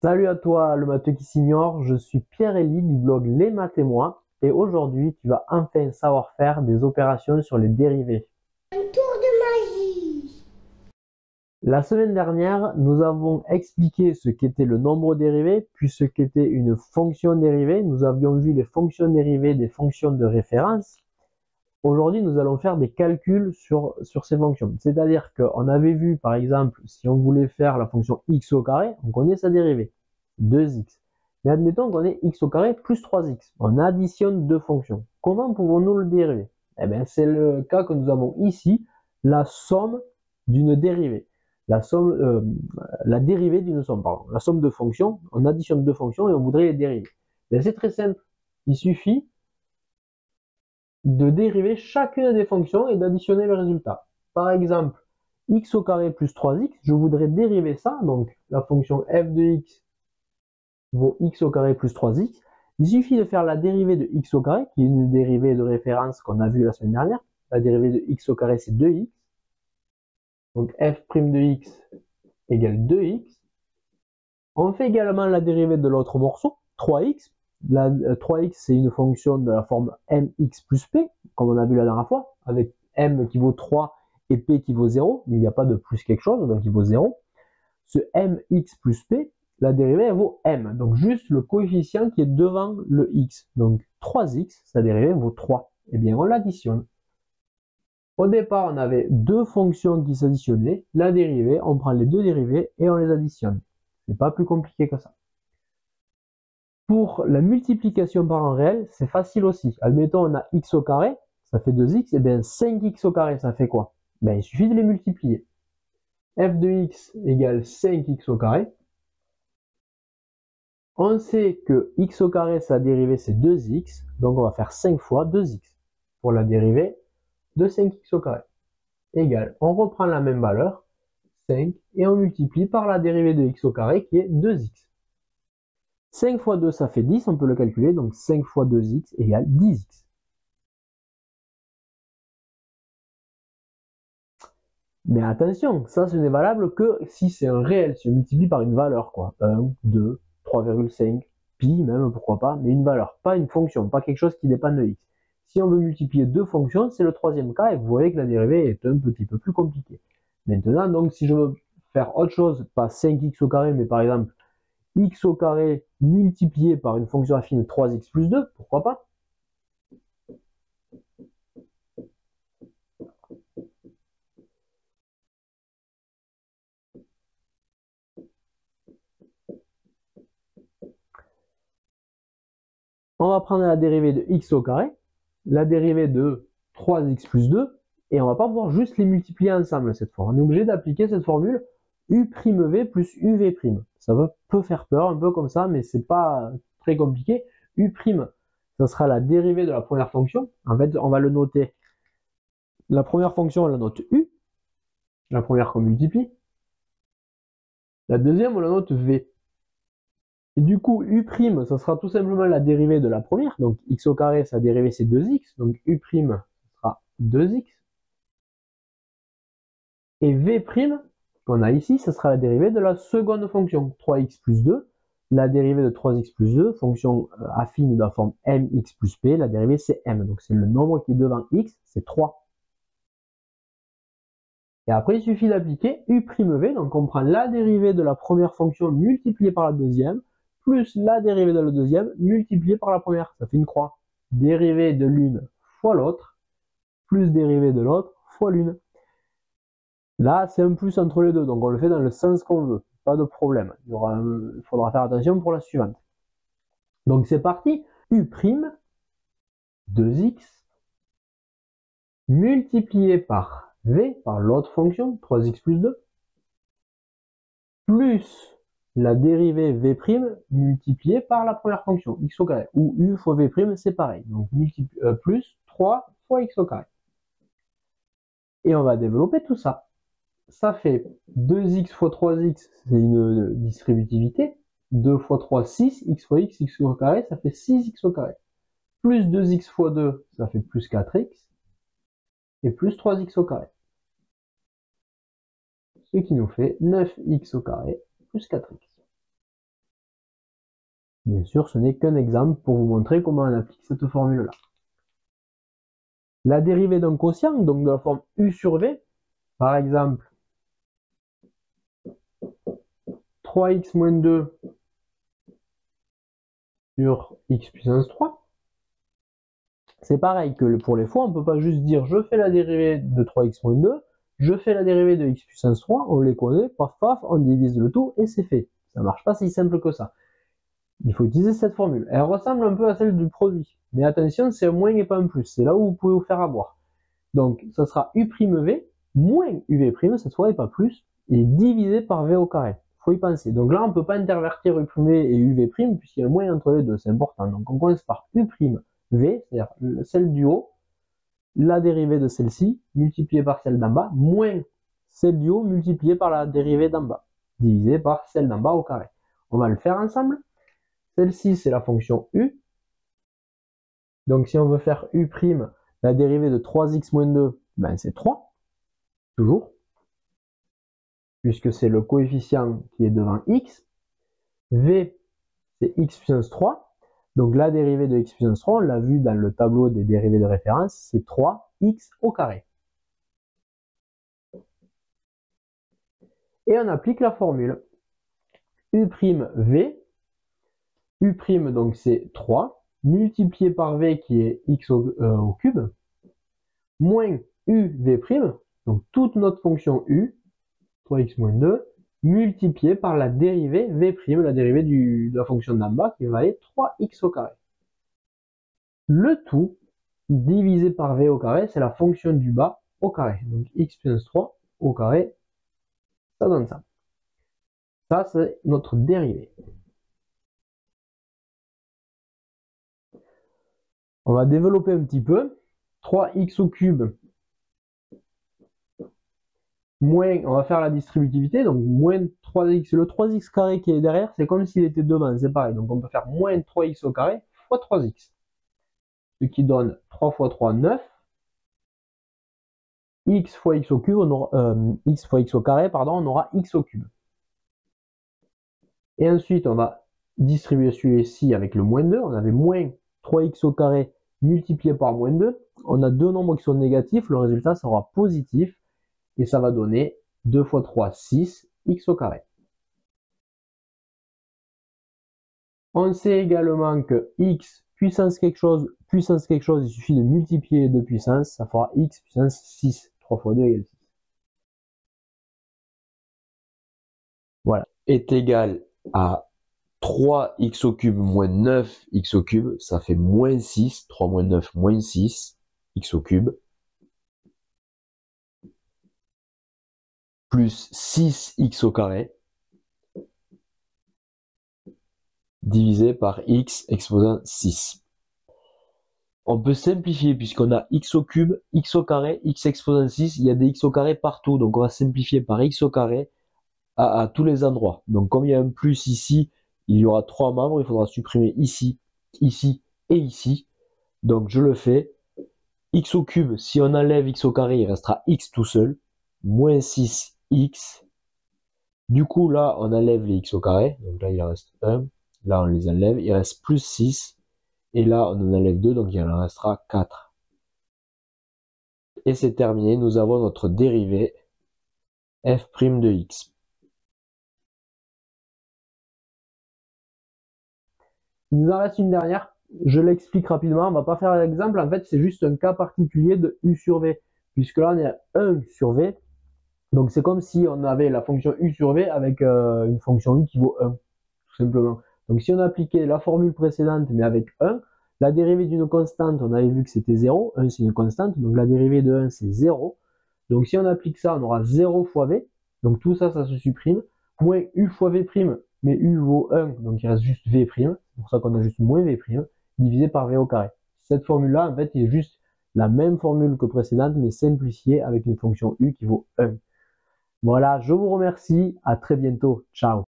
Salut à toi, le matheux qui s'ignore, je suis Pierre-Élie du blog Les Maths et moi, et aujourd'hui tu vas enfin savoir faire des opérations sur les dérivés. Un tour de magie. La semaine dernière, nous avons expliqué ce qu'était le nombre dérivé, puis ce qu'était une fonction dérivée. Nous avions vu les fonctions dérivées des fonctions de référence. Aujourd'hui, nous allons faire des calculs sur ces fonctions. C'est-à-dire qu'on avait vu, par exemple, si on voulait faire la fonction x au carré, on connaît sa dérivée, 2x. Mais admettons qu'on ait x au carré plus 3x. On additionne deux fonctions. Comment pouvons-nous le dériver? Eh bien, c'est le cas que nous avons ici, la somme d'une dérivée. La dérivée d'une somme, pardon. La somme de fonctions, on additionne deux fonctions et on voudrait les dériver. C'est très simple. Il suffit de dériver chacune des fonctions et d'additionner le résultat. Par exemple, x au carré plus 3x, je voudrais dériver ça, donc la fonction f de x vaut x au carré plus 3x. Il suffit de faire la dérivée de x au carré, qui est une dérivée de référence qu'on a vue la semaine dernière. La dérivée de x au carré, c'est 2x. Donc f' de x égale 2x. On fait également la dérivée de l'autre morceau, 3x. 3x, c'est une fonction de la forme mx plus p, comme on a vu la dernière fois, avec m qui vaut 3 et p qui vaut 0. Il n'y a pas de plus quelque chose, donc il vaut 0. Ce mx plus p, la dérivée, elle vaut m. Donc juste le coefficient qui est devant le x. Donc 3x, sa dérivée vaut 3. Eh bien, on l'additionne. Au départ, on avait deux fonctions qui s'additionnaient. La dérivée, on prend les deux dérivées et on les additionne. C'est pas plus compliqué que ça. Pour la multiplication par un réel, c'est facile aussi. Admettons, on a x au carré, ça fait 2x, et bien 5x au carré, ça fait quoi? Ben, il suffit de les multiplier. F de x égale 5x au carré. On sait que x au carré, sa dérivée, c'est 2x, donc on va faire 5 fois 2x pour la dérivée de 5x au carré. Égale, on reprend la même valeur, 5, et on multiplie par la dérivée de x au carré qui est 2x. 5 fois 2, ça fait 10, on peut le calculer, donc 5 fois 2x égale 10x. Mais attention, ça ce n'est valable que si c'est un réel, si on multiplie par une valeur, quoi. 1, 2, 3,5, pi même, pourquoi pas, mais une valeur, pas une fonction, pas quelque chose qui dépend de x. Si on veut multiplier deux fonctions, c'est le troisième cas, et vous voyez que la dérivée est un petit peu plus compliquée. Maintenant, donc, si je veux faire autre chose, pas 5x au carré, mais par exemple, x au carré multiplié par une fonction affine 3x plus 2, pourquoi pas? On va prendre la dérivée de x au carré, la dérivée de 3x plus 2, et on va pas pouvoir juste les multiplier ensemble cette fois. On est obligé d'appliquer cette formule u'v plus uv'. Ça peut faire peur un peu comme ça, mais c'est pas très compliqué. U', ça sera la dérivée de la première fonction. En fait, on va le noter. La première fonction, on la note u, la première qu'on multiplie. La deuxième, on la note v. Et du coup, u', ça sera tout simplement la dérivée de la première. Donc x au carré, sa dérivée c'est 2x. Donc u', ça sera 2x. Et v' qu'on a ici, ça sera la dérivée de la seconde fonction, 3x plus 2. La dérivée de 3x plus 2, fonction affine de la forme mx plus p, la dérivée c'est m. Donc c'est le nombre qui est devant x, c'est 3. Et après, il suffit d'appliquer u'v, donc on prend la dérivée de la première fonction multipliée par la deuxième, plus la dérivée de la deuxième multipliée par la première. Ça fait une croix. Dérivée de l'une fois l'autre, plus dérivée de l'autre fois l'une. Là, c'est un plus entre les deux, donc on le fait dans le sens qu'on veut. Pas de problème. Il faudra faire attention pour la suivante. Donc c'est parti. U', 2x, multiplié par v, par l'autre fonction, 3x plus 2, plus la dérivée v' multipliée par la première fonction, x au carré. Ou u fois v', c'est pareil. Donc plus 3 fois x au carré. Et on va développer tout ça. Ça fait 2x fois 3x, c'est une distributivité. 2 fois 3, 6, x fois x au carré, ça fait 6x au carré. Plus 2x fois 2, ça fait plus 4x. Et plus 3x au carré. Ce qui nous fait 9x au carré plus 4x. Bien sûr, ce n'est qu'un exemple pour vous montrer comment on applique cette formule-là. La dérivée d'un quotient, donc de la forme u sur v, par exemple, 3x moins 2 sur x puissance 3. C'est pareil que pour les fois, on ne peut pas juste dire je fais la dérivée de 3x moins 2, je fais la dérivée de x puissance 3, on les connaît, paf paf, on divise le tout et c'est fait. Ça ne marche pas si simple que ça. Il faut utiliser cette formule. Elle ressemble un peu à celle du produit. Mais attention, c'est un moins et pas un plus. C'est là où vous pouvez vous faire avoir. Donc, ça sera u'v moins uv', cette fois et pas plus, et divisé par v au carré. Il faut y penser. Donc là, on ne peut pas intervertir u'v et uv', puisqu'il y a un moins entre les deux. C'est important. Donc, on commence par u'v, c'est-à-dire celle du haut, la dérivée de celle-ci, multipliée par celle d'en bas, moins celle du haut, multipliée par la dérivée d'en bas, divisé par celle d'en bas au carré. On va le faire ensemble. Celle-ci, c'est la fonction u. Donc, si on veut faire u', la dérivée de 3x moins 2, ben c'est 3, toujours, puisque c'est le coefficient qui est devant x. V, c'est x puissance 3. Donc, la dérivée de x puissance 3, on l'a vu dans le tableau des dérivées de référence, c'est 3x au carré. Et on applique la formule. u'v, u' donc c'est 3, multiplié par v qui est x au cube, moins uv', donc toute notre fonction u, 3x moins 2, multiplié par la dérivée v', la dérivée de la fonction d'en bas qui va être 3x au carré. Le tout divisé par v au carré, c'est la fonction du bas au carré. Donc x puissance 3 au carré, ça donne ça. Ça, c'est notre dérivée. On va développer un petit peu. 3x au cube moins, on va faire la distributivité, donc moins 3x. Le 3x carré qui est derrière, c'est comme s'il était devant, c'est pareil. Donc on peut faire moins 3x au carré fois 3x. Ce qui donne 3 fois 3, 9. X fois x au cube, on aura, x fois x au carré, pardon, on aura x au cube. Et ensuite, on va distribuer celui-ci avec le moins 2. On avait moins 3x au carré multiplié par moins 2. On a deux nombres qui sont négatifs, le résultat sera positif. Et ça va donner 2 fois 3, 6, x au carré. On sait également que x puissance quelque chose, il suffit de multiplier les deux puissances, ça fera x puissance 6. 3 fois 2 égale 6. Voilà. Est égal à 3x au cube moins 9x au cube, ça fait moins 6. 3 moins 9, moins 6, x au cube. Plus 6x au carré, divisé par x exposant 6. On peut simplifier puisqu'on a x au cube, x au carré, x exposant 6, il y a des x au carré partout, donc on va simplifier par x au carré à tous les endroits. Donc comme il y a un plus ici, il y aura 3 membres, il faudra supprimer ici, ici et ici. Donc je le fais. X au cube, si on enlève x au carré, il restera x tout seul, moins 6x. Du coup là, on enlève les x au carré, donc là il en reste 1, là on les enlève, il reste plus 6. Et là, on en enlève 2, donc il en restera 4. Et c'est terminé, nous avons notre dérivée f' de x. Il nous en reste une dernière, je l'explique rapidement, on ne va pas faire l'exemple, en fait c'est juste un cas particulier de u sur v, puisque là on est à 1 sur v, donc c'est comme si on avait la fonction u sur v avec une fonction u qui vaut 1, tout simplement. Donc si on appliquait la formule précédente mais avec 1, la dérivée d'une constante, on avait vu que c'était 0, 1 c'est une constante, donc la dérivée de 1 c'est 0. Donc si on applique ça, on aura 0 fois v, donc tout ça, ça se supprime, moins u fois v', mais u vaut 1, donc il reste juste v', c'est pour ça qu'on a juste moins v', divisé par v au carré. Cette formule-là, en fait, est juste la même formule que précédente, mais simplifiée avec une fonction u qui vaut 1. Voilà, je vous remercie, à très bientôt, ciao.